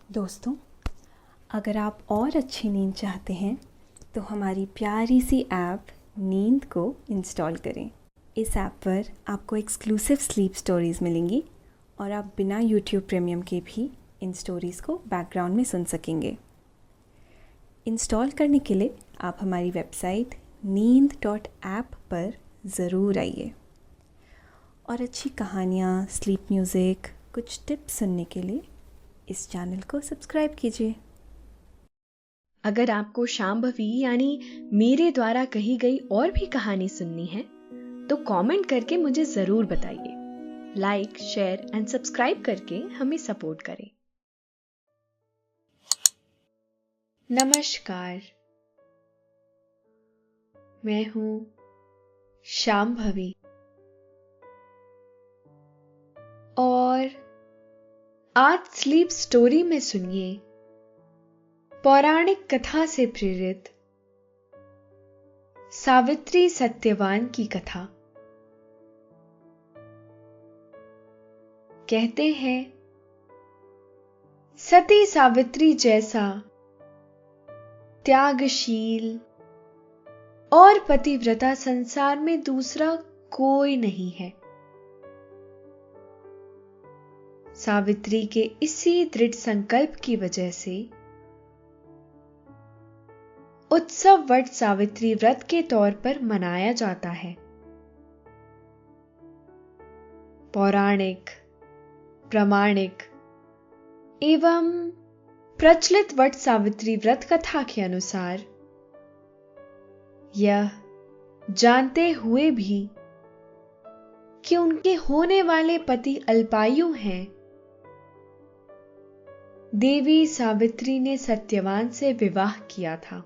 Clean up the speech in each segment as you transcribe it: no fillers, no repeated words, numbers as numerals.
दोस्तों, अगर आप और अच्छी नींद चाहते हैं तो हमारी प्यारी सी ऐप नींद को इंस्टॉल करें। इस ऐप पर आपको एक्सक्लूसिव स्लीप स्टोरीज़ मिलेंगी और आप बिना यूट्यूब प्रीमियम के भी इन स्टोरीज़ को बैकग्राउंड में सुन सकेंगे। इंस्टॉल करने के लिए आप हमारी वेबसाइट neend.app पर ज़रूर आइए और अच्छी कहानियाँ, स्लीप म्यूज़िक, कुछ टिप्स सुनने के लिए इस चैनल को सब्सक्राइब कीजिए। अगर आपको शांभवी यानी मेरे द्वारा कही गई और भी कहानी सुननी है तो कमेंट करके मुझे जरूर बताइए। लाइक, शेयर एंड सब्सक्राइब करके हमें सपोर्ट करें। नमस्कार, मैं हूं शांभवी और आज स्लीप स्टोरी में सुनिए पौराणिक कथा से प्रेरित सावित्री सत्यवान की कथा। कहते हैं, सती सावित्री जैसा त्यागशील और पतिव्रता संसार में दूसरा कोई नहीं है। सावित्री के इसी दृढ़ संकल्प की वजह से उत्सव वट सावित्री व्रत के तौर पर मनाया जाता है। पौराणिक, प्रामाणिक एवं प्रचलित वट सावित्री व्रत कथा के अनुसार यह जानते हुए भी कि उनके होने वाले पति अल्पायु हैं, देवी सावित्री ने सत्यवान से विवाह किया था।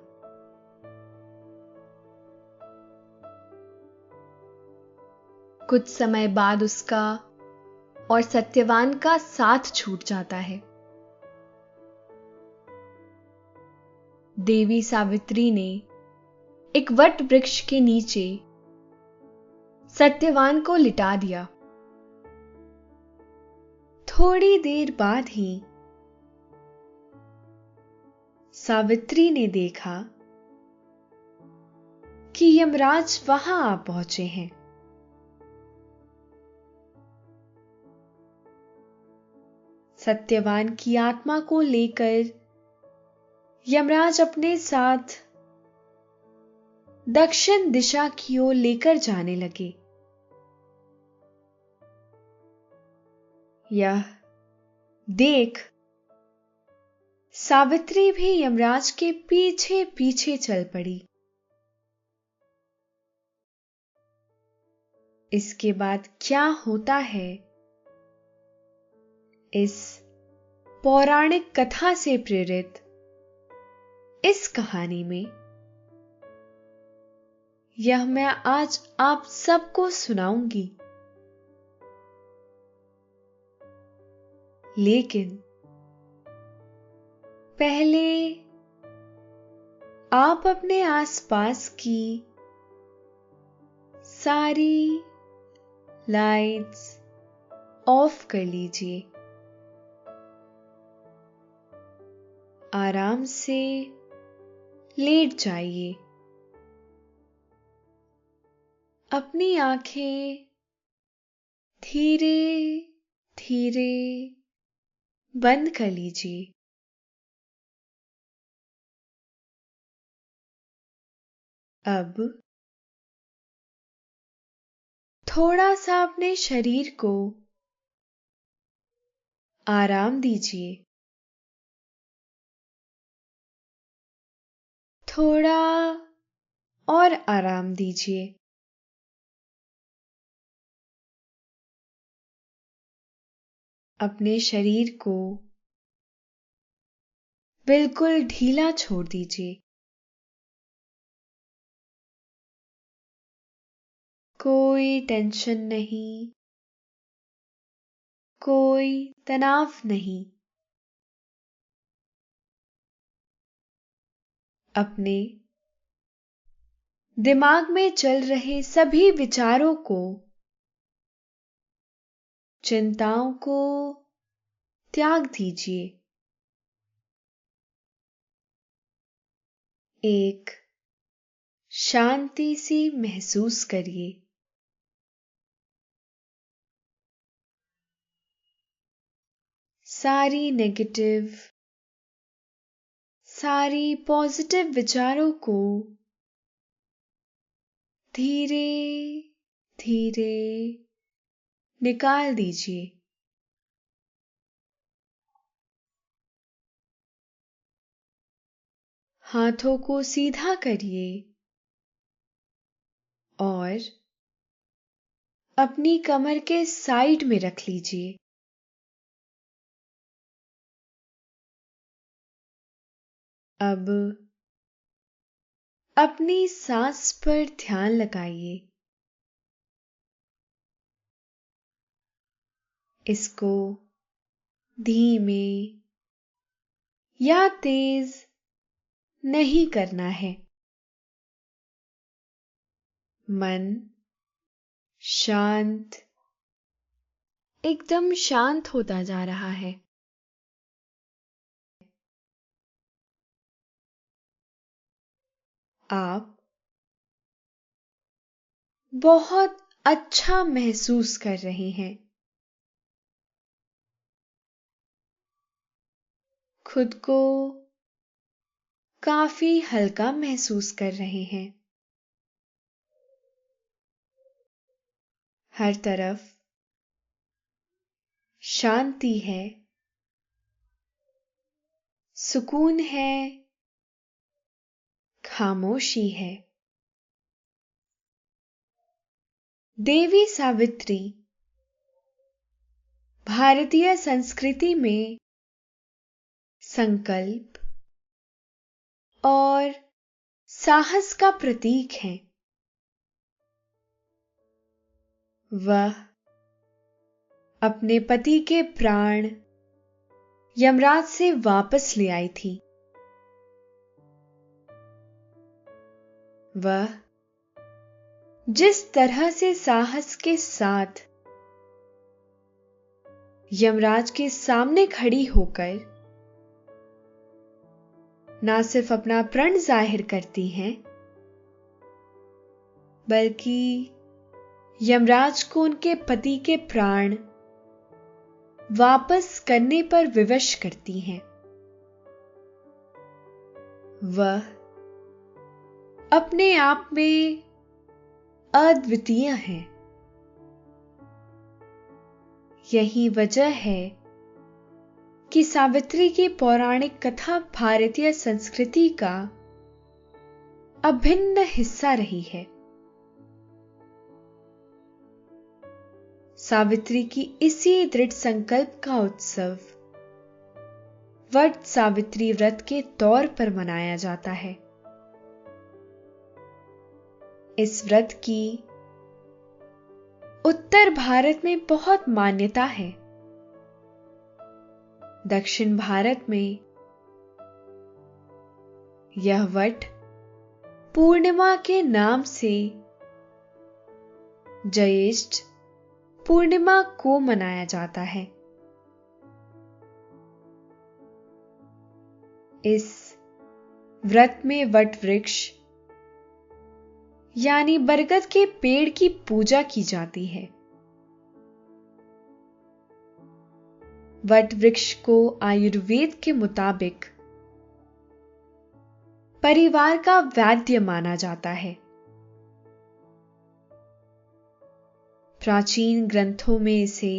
कुछ समय बाद उसका और सत्यवान का साथ छूट जाता है। देवी सावित्री ने एक वट वृक्ष के नीचे सत्यवान को लिटा दिया। थोड़ी देर बाद ही सावित्री ने देखा कि यमराज वहां आ पहुंचे हैं। सत्यवान की आत्मा को लेकर यमराज अपने साथ दक्षिण दिशा की ओर लेकर जाने लगे। यह देख सावित्री भी यमराज के पीछे पीछे चल पड़ी। इसके बाद क्या होता है, इस पौराणिक कथा से प्रेरित इस कहानी में यह मैं आज आप सबको सुनाऊंगी। लेकिन पहले आप अपने आसपास की सारी लाइट्स ऑफ कर लीजिए। आराम से लेट जाइए। अपनी आंखें धीरे धीरे बंद कर लीजिए। अब थोड़ा सा अपने शरीर को आराम दीजिए। थोड़ा और आराम दीजिए। अपने शरीर को बिल्कुल ढीला छोड़ दीजिए। कोई टेंशन नहीं, कोई तनाव नहीं। अपने दिमाग में चल रहे सभी विचारों को, चिंताओं को त्याग दीजिए। एक शांति सी महसूस करिए। सारी नेगेटिव, सारी पॉजिटिव विचारों को धीरे धीरे निकाल दीजिए। हाथों को सीधा करिए और अपनी कमर के साइड में रख लीजिए। अब अपनी सांस पर ध्यान लगाइए। इसको धीमे या तेज नहीं करना है। मन शांत, एकदम शांत होता जा रहा है। आप बहुत अच्छा महसूस कर रहे हैं। खुद को काफी हल्का महसूस कर रहे हैं। हर तरफ शांति है, सुकून है, खामोशी है। देवी सावित्री भारतीय संस्कृति में संकल्प और साहस का प्रतीक है। वह अपने पति के प्राण यमराज से वापस ले आई थी। वह जिस तरह से साहस के साथ यमराज के सामने खड़ी होकर ना सिर्फ अपना प्रण जाहिर करती हैं, बल्कि यमराज को उनके पति के प्राण वापस करने पर विवश करती हैं। वह अपने आप में अद्वितीय हैं। यही वजह है कि सावित्री की पौराणिक कथा भारतीय संस्कृति का अभिन्न हिस्सा रही है। सावित्री की इसी दृढ़ संकल्प का उत्सव वट सावित्री व्रत के तौर पर मनाया जाता है। इस व्रत की उत्तर भारत में बहुत मान्यता है। दक्षिण भारत में यह वट पूर्णिमा के नाम से ज्येष्ठ पूर्णिमा को मनाया जाता है। इस व्रत में वट वृक्ष यानी बरगद के पेड़ की पूजा की जाती है। वट वृक्ष को आयुर्वेद के मुताबिक परिवार का वैद्य माना जाता है। प्राचीन ग्रंथों में इसे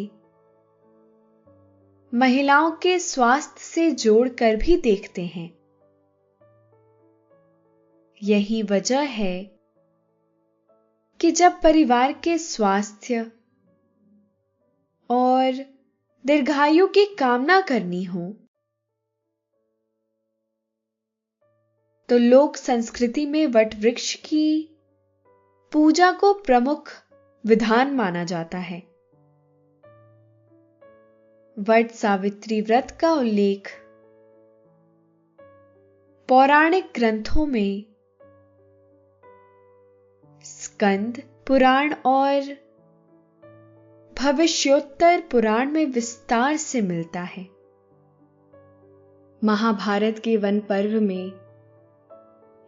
महिलाओं के स्वास्थ्य से जोड़कर भी देखते हैं। यही वजह है कि जब परिवार के स्वास्थ्य और दीर्घायु की कामना करनी हो तो लोक संस्कृति में वट वृक्ष की पूजा को प्रमुख विधान माना जाता है। वट सावित्री व्रत का उल्लेख पौराणिक ग्रंथों में स्कंद पुराण और भविष्योत्तर पुराण में विस्तार से मिलता है। महाभारत के वन पर्व में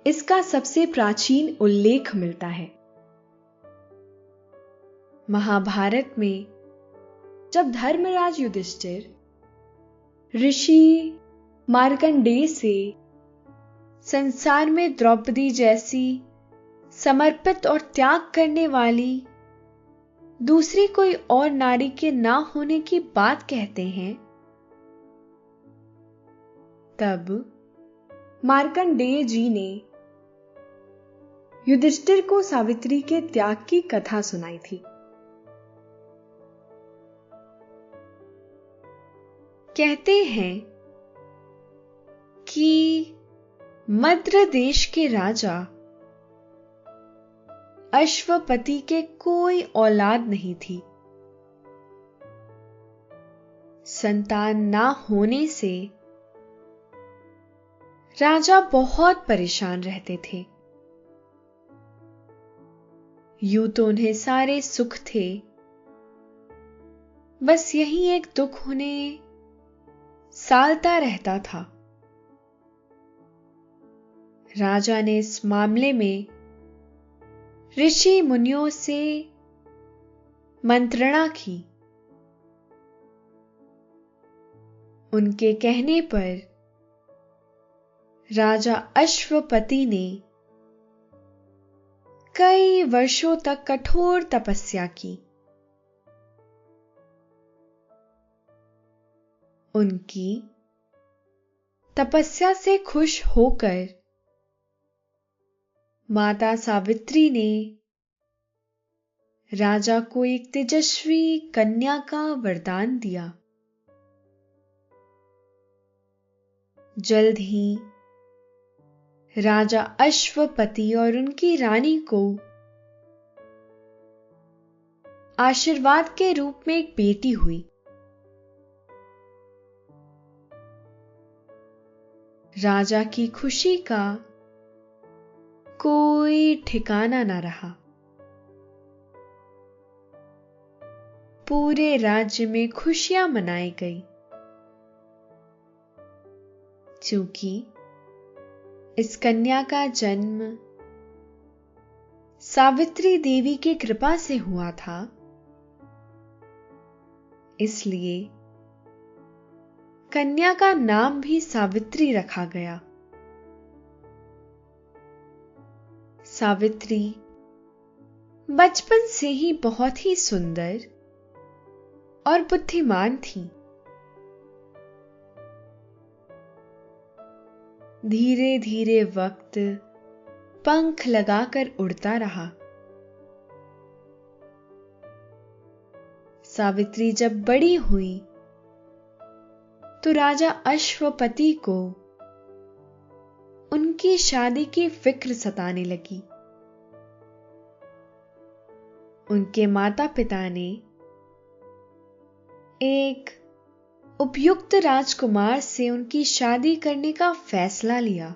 इसका सबसे प्राचीन उल्लेख मिलता है। महाभारत में जब धर्मराज युधिष्ठिर ऋषि मार्कंडेय से संसार में द्रौपदी जैसी समर्पित और त्याग करने वाली दूसरी कोई और नारी के ना होने की बात कहते हैं, तब मार्कंडेय जी ने युधिष्ठिर को सावित्री के त्याग की कथा सुनाई थी। कहते हैं कि मद्र देश के राजा अश्वपति के कोई औलाद नहीं थी। संतान ना होने से राजा बहुत परेशान रहते थे। यूं तो उन्हें सारे सुख थे, बस यही एक दुख उन्हें सालता रहता था। राजा ने इस मामले में ऋषि मुनियों से मंत्रणा की। उनके कहने पर राजा अश्वपति ने कई वर्षों तक कठोर तपस्या की। उनकी तपस्या से खुश होकर माता सावित्री ने राजा को एक तेजस्वी कन्या का वरदान दिया। जल्द ही राजा अश्वपति और उनकी रानी को आशीर्वाद के रूप में एक बेटी हुई। राजा की खुशी का कोई ठिकाना न रहा। पूरे राज्य में खुशियां मनाई गई, क्योंकि इस कन्या का जन्म सावित्री देवी की कृपा से हुआ था। इसलिए कन्या का नाम भी सावित्री रखा गया। सावित्री बचपन से ही बहुत ही सुंदर और बुद्धिमान थी। धीरे धीरे वक्त पंख लगाकर उड़ता रहा। सावित्री जब बड़ी हुई तो राजा अश्वपति को उनकी शादी की फिक्र सताने लगी। उनके माता पिता ने एक उपयुक्त राजकुमार से उनकी शादी करने का फैसला लिया।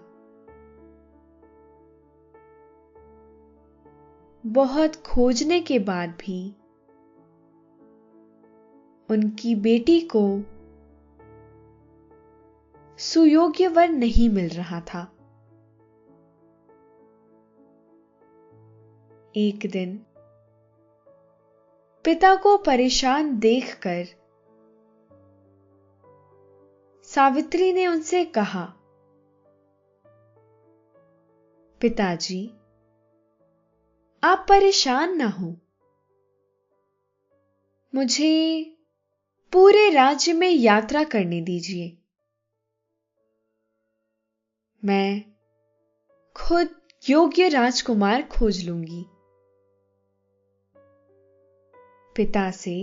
बहुत खोजने के बाद भी उनकी बेटी को सुयोग्य वर नहीं मिल रहा था। एक दिन पिता को परेशान देखकर सावित्री ने उनसे कहा, पिताजी, आप परेशान ना हो। मुझे पूरे राज्य में यात्रा करने दीजिए। मैं खुद योग्य राजकुमार खोज लूंगी। पिता से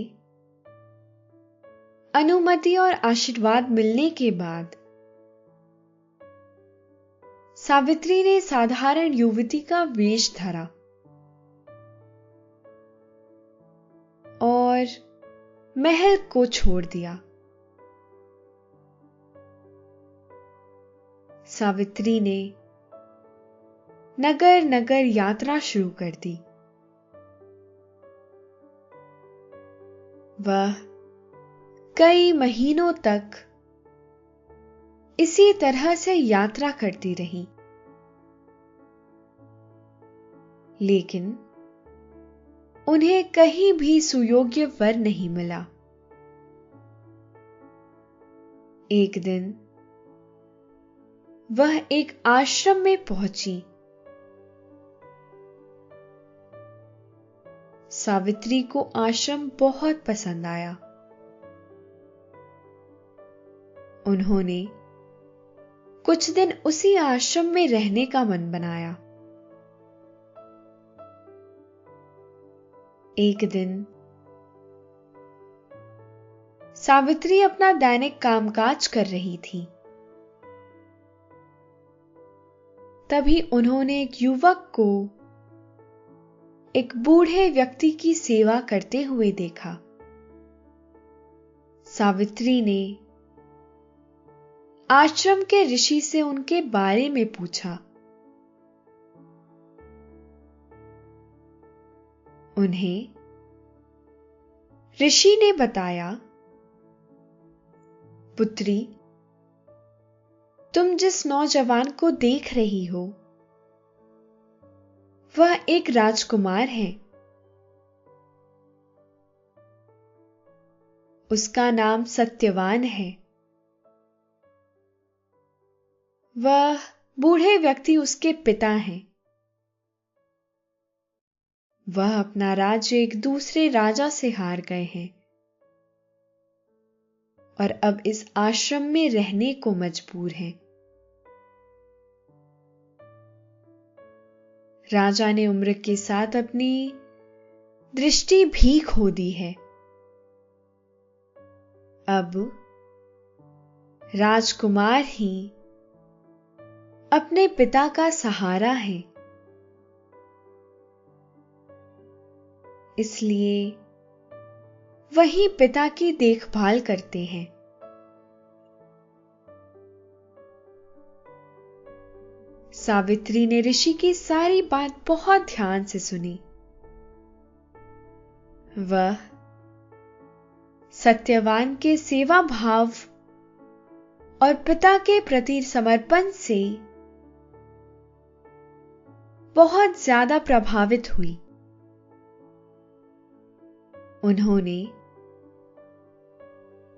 अनुमति और आशीर्वाद मिलने के बाद सावित्री ने साधारण युवती का वेश धरा और महल को छोड़ दिया। सावित्री ने नगर नगर यात्रा शुरू कर दी। वह कई महीनों तक इसी तरह से यात्रा करती रही। लेकिन उन्हें कहीं भी सुयोग्य वर नहीं मिला। एक दिन वह एक आश्रम में पहुंची। सावित्री को आश्रम बहुत पसंद आया। उन्होंने कुछ दिन उसी आश्रम में रहने का मन बनाया। एक दिन सावित्री अपना दैनिक कामकाज कर रही थी। तभी उन्होंने एक युवक को एक बूढ़े व्यक्ति की सेवा करते हुए देखा। सावित्री ने आश्रम के ऋषि से उनके बारे में पूछा। उन्हें ऋषि ने बताया, पुत्री, तुम जिस नौजवान को देख रही हो वह एक राजकुमार है। उसका नाम सत्यवान है। वह बूढ़े व्यक्ति उसके पिता हैं। वह अपना राज्य एक दूसरे राजा से हार गए हैं और अब इस आश्रम में रहने को मजबूर हैं। राजा ने उम्र के साथ अपनी दृष्टि भी खो दी है। अब राजकुमार ही अपने पिता का सहारा है। इसलिए वही पिता की देखभाल करते हैं। सावित्री ने ऋषि की सारी बात बहुत ध्यान से सुनी। वह सत्यवान के सेवा भाव और पिता के प्रति समर्पण से बहुत ज्यादा प्रभावित हुई। उन्होंने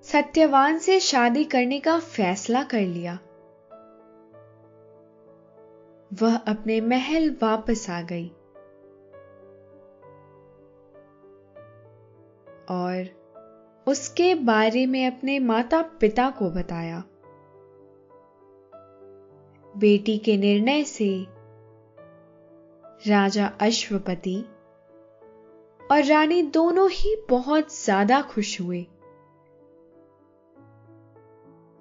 सत्यवान से शादी करने का फैसला कर लिया। वह अपने महल वापस आ गई और उसके बारे में अपने माता पिता को बताया। बेटी के निर्णय से राजा अश्वपति और रानी दोनों ही बहुत ज्यादा खुश हुए।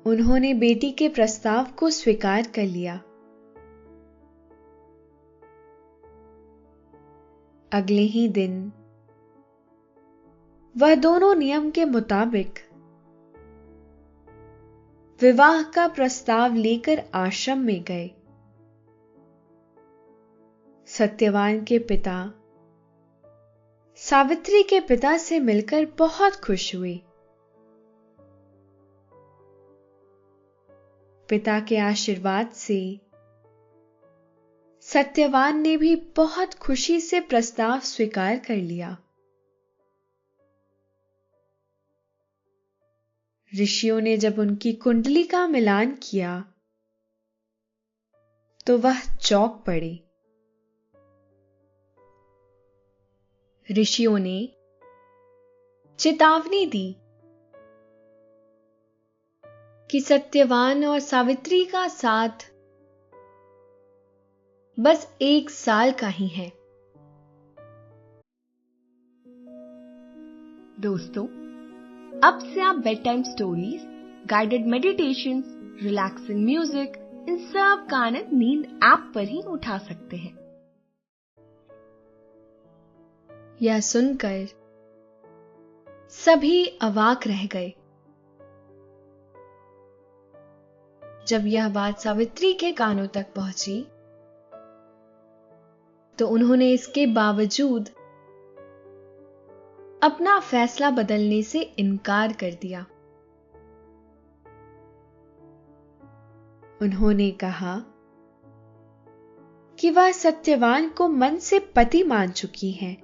उन्होंने बेटी के प्रस्ताव को स्वीकार कर लिया। अगले ही दिन वह दोनों नियम के मुताबिक विवाह का प्रस्ताव लेकर आश्रम में गए। सत्यवान के पिता सावित्री के पिता से मिलकर बहुत खुश हुए। पिता के आशीर्वाद से सत्यवान ने भी बहुत खुशी से प्रस्ताव स्वीकार कर लिया। ऋषियों ने जब उनकी कुंडली का मिलान किया तो वह चौंक पड़े। ऋषियों ने चेतावनी दी कि सत्यवान और सावित्री का साथ बस 1 साल का ही है। दोस्तों, अब से आप bed time stories, guided meditations, relaxing music, इन सब का आनंद नींद ऐप पर ही उठा सकते हैं। यह सुनकर सभी अवाक रह गए। जब यह बात सावित्री के कानों तक पहुंची तो उन्होंने इसके बावजूद अपना फैसला बदलने से इनकार कर दिया। उन्होंने कहा कि वह सत्यवान को मन से पति मान चुकी हैं।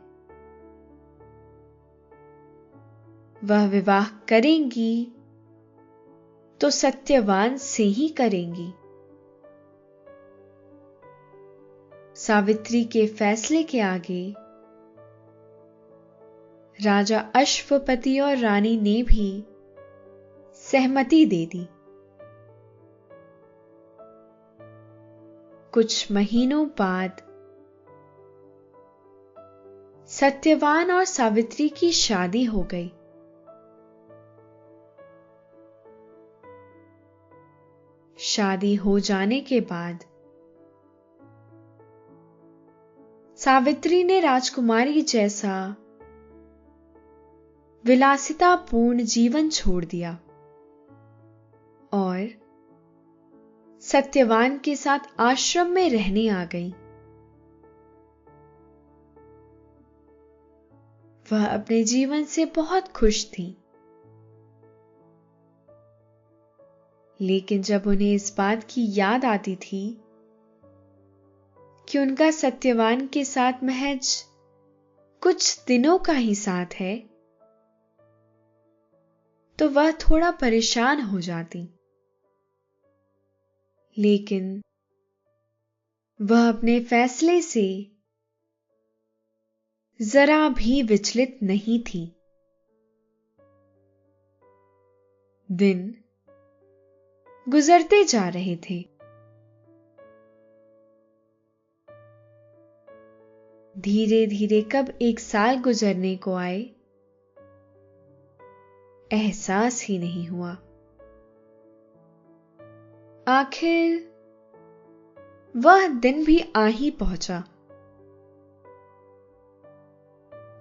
वह विवाह करेंगी तो सत्यवान से ही करेंगी। सावित्री के फैसले के आगे राजा अश्वपति और रानी ने भी सहमति दे दी। कुछ महीनों बाद सत्यवान और सावित्री की शादी हो गई। शादी हो जाने के बाद सावित्री ने राजकुमारी जैसा विलासितापूर्ण जीवन छोड़ दिया और सत्यवान के साथ आश्रम में रहने आ गई। वह अपने जीवन से बहुत खुश थी, लेकिन जब उन्हें इस बात की याद आती थी कि उनका सत्यवान के साथ महज कुछ दिनों का ही साथ है, तो वह थोड़ा परेशान हो जाती। लेकिन वह अपने फैसले से जरा भी विचलित नहीं थी। दिन गुजरते जा रहे थे। धीरे धीरे कब 1 साल गुजरने को आए, एहसास ही नहीं हुआ। आखिर वह दिन भी आ ही पहुंचा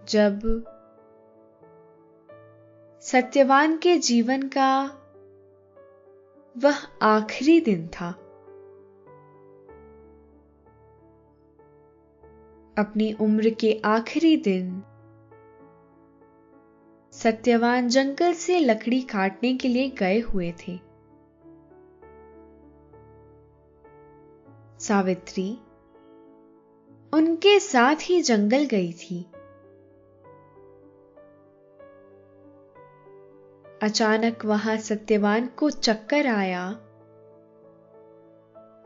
जब सत्यवान के जीवन का वह आखिरी दिन था। अपनी उम्र के आखिरी दिन सत्यवान जंगल से लकड़ी काटने के लिए गए हुए थे। सावित्री उनके साथ ही जंगल गई थी। अचानक वहां सत्यवान को चक्कर आया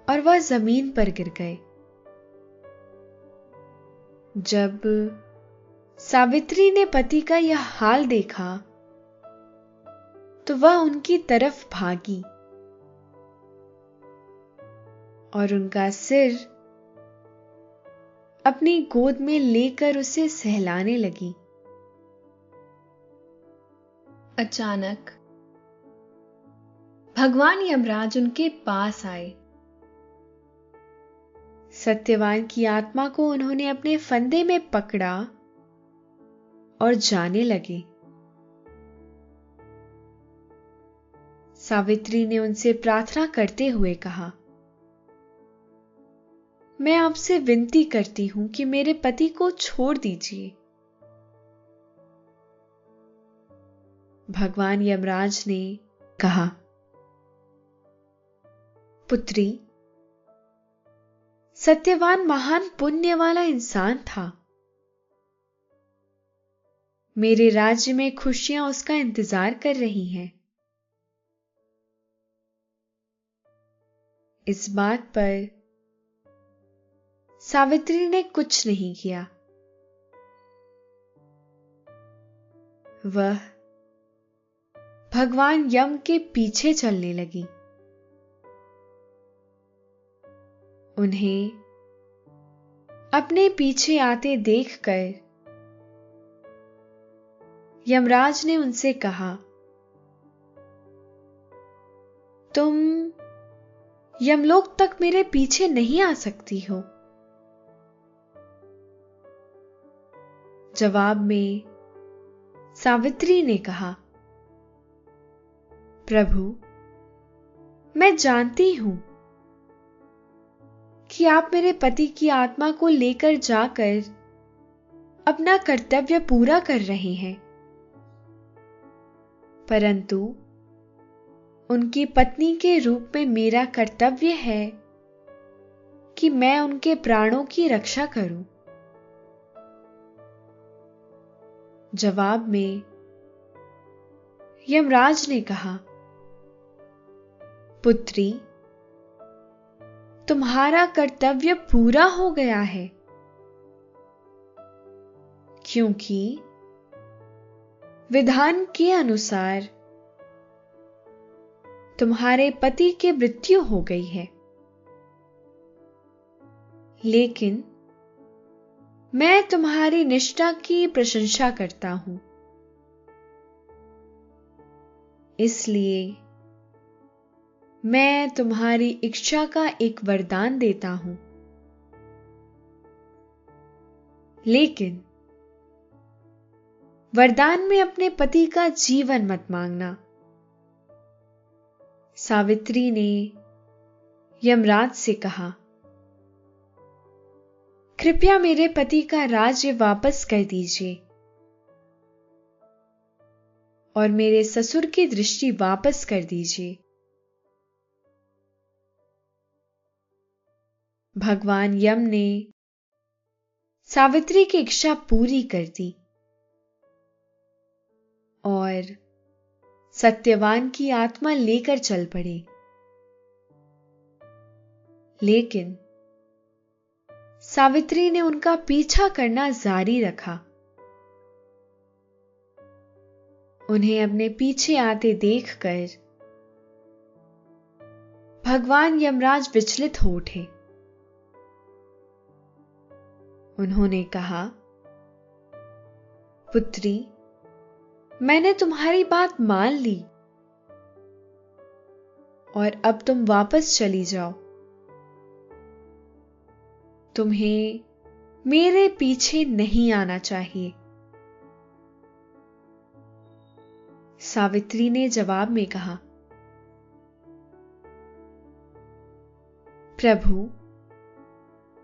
और वह जमीन पर गिर गए। जब सावित्री ने पति का यह हाल देखा तो वह उनकी तरफ भागी और उनका सिर अपनी गोद में लेकर उसे सहलाने लगी। अचानक भगवान यमराज उनके पास आए। सत्यवान की आत्मा को उन्होंने अपने फंदे में पकड़ा और जाने लगे। सावित्री ने उनसे प्रार्थना करते हुए कहा, मैं आपसे विनती करती हूं कि मेरे पति को छोड़ दीजिए। भगवान यमराज ने कहा, पुत्री, सत्यवान महान पुण्य वाला इंसान था। मेरे राज्य में खुशियां उसका इंतजार कर रही हैं। इस बात पर सावित्री ने कुछ नहीं किया। वह भगवान यम के पीछे चलने लगी। उन्हें अपने पीछे आते देखकर यमराज ने उनसे कहा, तुम यमलोक तक मेरे पीछे नहीं आ सकती हो। जवाब में सावित्री ने कहा, प्रभु, मैं जानती हूं कि आप मेरे पति की आत्मा को लेकर जाकर अपना कर्तव्य पूरा कर रहे हैं, परंतु उनकी पत्नी के रूप में मेरा कर्तव्य है कि मैं उनके प्राणों की रक्षा करूं। जवाब में यमराज ने कहा, पुत्री, तुम्हारा कर्तव्य पूरा हो गया है, क्योंकि विधान के अनुसार तुम्हारे पति की मृत्यु हो गई है। लेकिन मैं तुम्हारी निष्ठा की प्रशंसा करता हूं, इसलिए मैं तुम्हारी इच्छा का एक वरदान देता हूं। लेकिन वरदान में अपने पति का जीवन मत मांगना। सावित्री ने यमराज से कहा, कृपया मेरे पति का राज्य वापस कर दीजिए और मेरे ससुर की दृष्टि वापस कर दीजिए। भगवान यम ने सावित्री की इच्छा पूरी कर दी और सत्यवान की आत्मा लेकर चल पड़े। लेकिन सावित्री ने उनका पीछा करना जारी रखा। उन्हें अपने पीछे आते देखकर भगवान यमराज विचलित हो उठे। उन्होंने कहा, पुत्री, मैंने तुम्हारी बात मान ली और अब तुम वापस चली जाओ। तुम्हें मेरे पीछे नहीं आना चाहिए। सावित्री ने जवाब में कहा, प्रभु,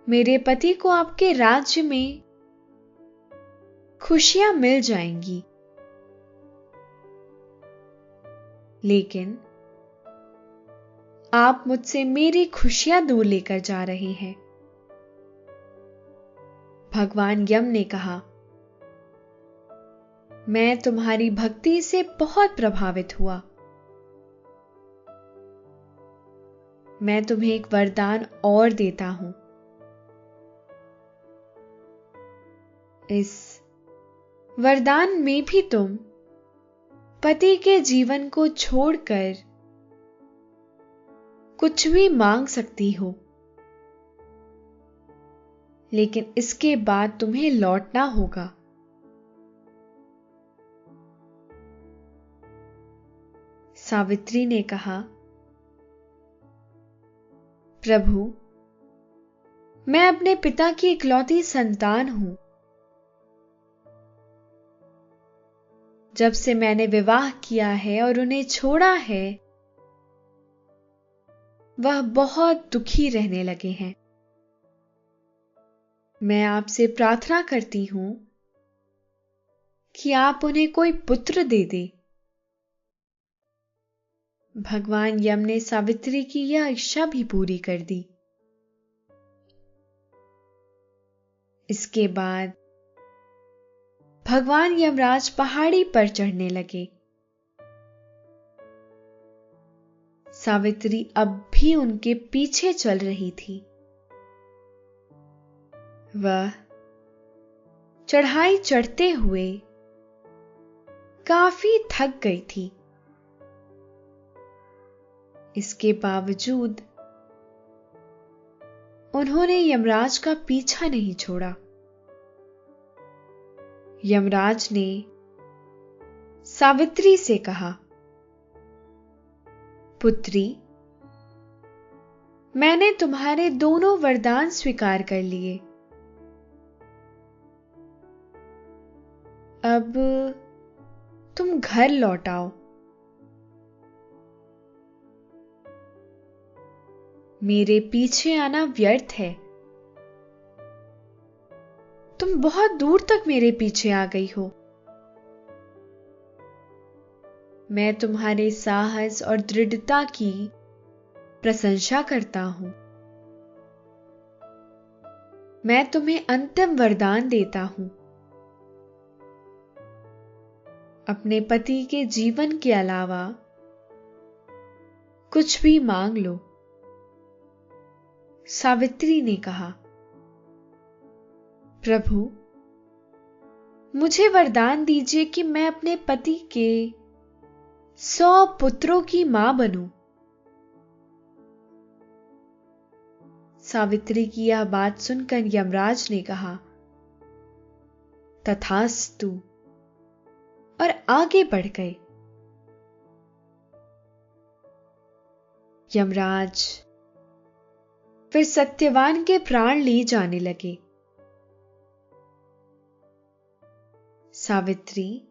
मेरे पति को आपके राज्य में खुशियां मिल जाएंगी, लेकिन आप मुझसे मेरी खुशियां दूर लेकर जा रहे हैं। भगवान यम ने कहा, मैं तुम्हारी भक्ति से बहुत प्रभावित हुआ। मैं तुम्हें एक वरदान और देता हूं। इस वरदान में भी तुम पति के जीवन को छोड़कर कुछ भी मांग सकती हो, लेकिन इसके बाद तुम्हें लौटना होगा। सावित्री ने कहा, प्रभु, मैं अपने पिता की इकलौती संतान हूं। जब से मैंने विवाह किया है और उन्हें छोड़ा है, वह बहुत दुखी रहने लगे हैं। मैं आपसे प्रार्थना करती हूं कि आप उन्हें कोई पुत्र दे दे। भगवान यम ने सावित्री की यह इच्छा भी पूरी कर दी। इसके बाद भगवान यमराज पहाड़ी पर चढ़ने लगे। सावित्री अब भी उनके पीछे चल रही थी। वह चढ़ाई चढ़ते हुए काफी थक गई थी। इसके बावजूद उन्होंने यमराज का पीछा नहीं छोड़ा। यमराज ने सावित्री से कहा, पुत्री, मैंने तुम्हारे दोनों वरदान स्वीकार कर लिए। अब तुम घर लौट आओ। मेरे पीछे आना व्यर्थ है। तुम बहुत दूर तक मेरे पीछे आ गई हो। मैं तुम्हारे साहस और दृढ़ता की प्रशंसा करता हूं, मैं तुम्हें अंतिम वरदान देता हूं। अपने पति के जीवन के अलावा कुछ भी मांग लो। सावित्री ने कहा, प्रभु, मुझे वरदान दीजिए कि मैं अपने पति के 100 पुत्रों की मां बनूं। सावित्री की यह बात सुनकर यमराज ने कहा, तथास्तु, और आगे बढ़ गए। यमराज फिर सत्यवान के प्राण ले जाने लगे। सावित्री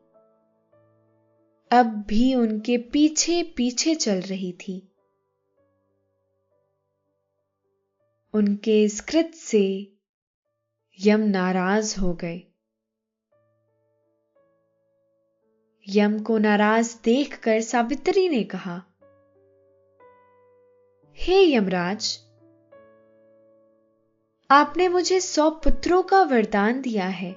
अब भी उनके पीछे पीछे चल रही थी। उनके इस कृत्य से यम नाराज हो गए। यम को नाराज देखकर सावित्री ने कहा, हे यमराज, आपने मुझे 100 पुत्रों का वरदान दिया है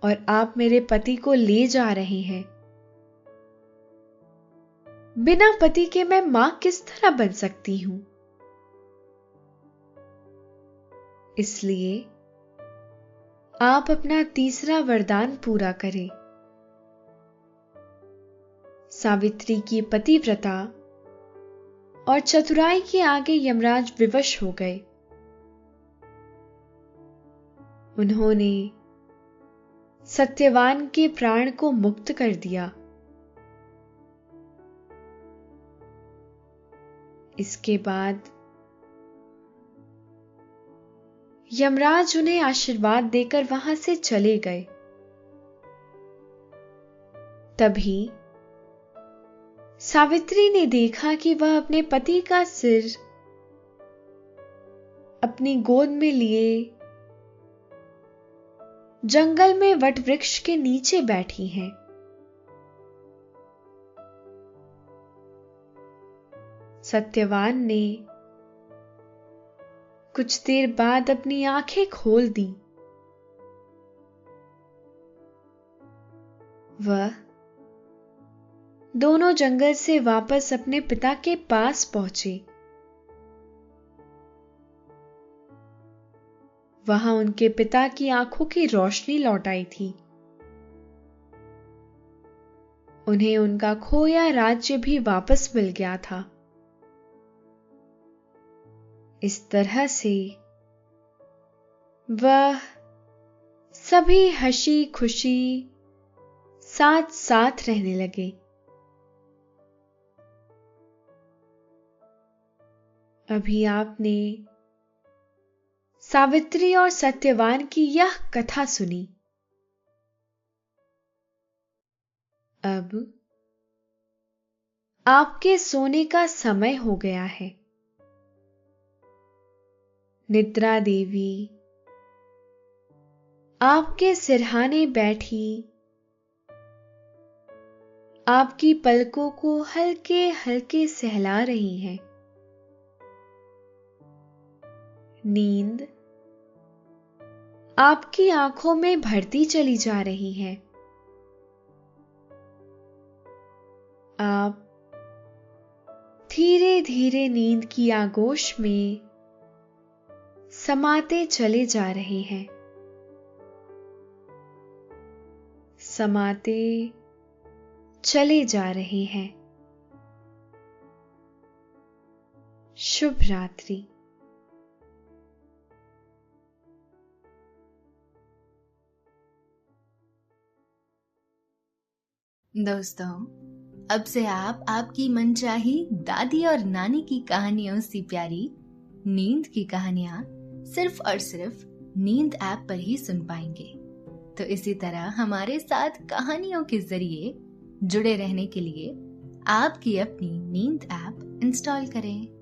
और आप मेरे पति को ले जा रहे हैं। बिना पति के मैं मां किस तरह बन सकती हूं? इसलिए आप अपना तीसरा वरदान पूरा करें। सावित्री की पतिव्रता और चतुराई के आगे यमराज विवश हो गए। उन्होंने सत्यवान के प्राण को मुक्त कर दिया। इसके बाद यमराज उन्हें आशीर्वाद देकर वहां से चले गए। तभी सावित्री ने देखा कि वह अपने पति का सिर अपनी गोद में लिए जंगल में वटवृक्ष के नीचे बैठी हैं। सत्यवान ने कुछ देर बाद अपनी आंखें खोल दी। वह दोनों जंगल से वापस अपने पिता के पास पहुंचे। वहां उनके पिता की आंखों की रोशनी लौट आई थी। उन्हें उनका खोया राज्य भी वापस मिल गया था। इस तरह से वह सभी हंसी खुशी साथ साथ रहने लगे। अभी आपने सावित्री और सत्यवान की यह कथा सुनी। अब आपके सोने का समय हो गया है। निद्रा देवी आपके सिरहाने बैठी आपकी पलकों को हल्के हल्के सहला रही हैं। नींद आपकी आंखों में भरती चली जा रही है। आप धीरे धीरे नींद की आगोश में समाते चले जा रहे हैं। समाते चले जा रहे हैं। शुभ रात्रि। दोस्तों, अब से आप आपकी मनचाही दादी और नानी की कहानियों से प्यारी नींद की कहानियां सिर्फ और सिर्फ नींद ऐप पर ही सुन पाएंगे। तो इसी तरह हमारे साथ कहानियों के जरिए जुड़े रहने के लिए आपकी अपनी नींद ऐप इंस्टॉल करें।